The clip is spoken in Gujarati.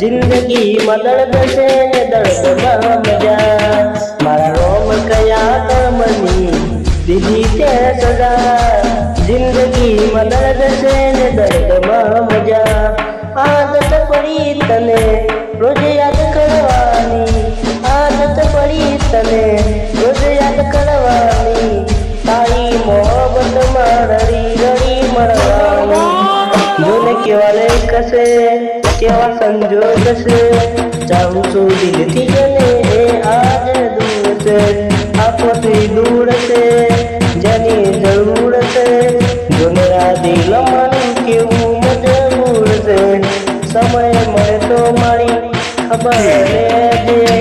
જિંદગીમાં દર્દ છે ને દર્દમાં મજા, મારા રોમ કયા કર્મની દીધી તે સજા. જિંદગીમાં દર્દ છે ને દર્દમાં મજા, આદત પડી તને રોજ યાદ કરવાની, આદત પડી તને રોજ યાદ કરવાની, તારી મોહબ્બતમાં રડી રડી મરવાની. જોને કેવા લેખ છે કેવા સંજોગ છે, ચાહું છું દિલથી જને એ આજ દૂર છે, આપોથી દૂર છે જેની જરૂર છે. જોને આ દિલ મારું કેવું મજબૂર છે, સમય મળે તો મારી ખબર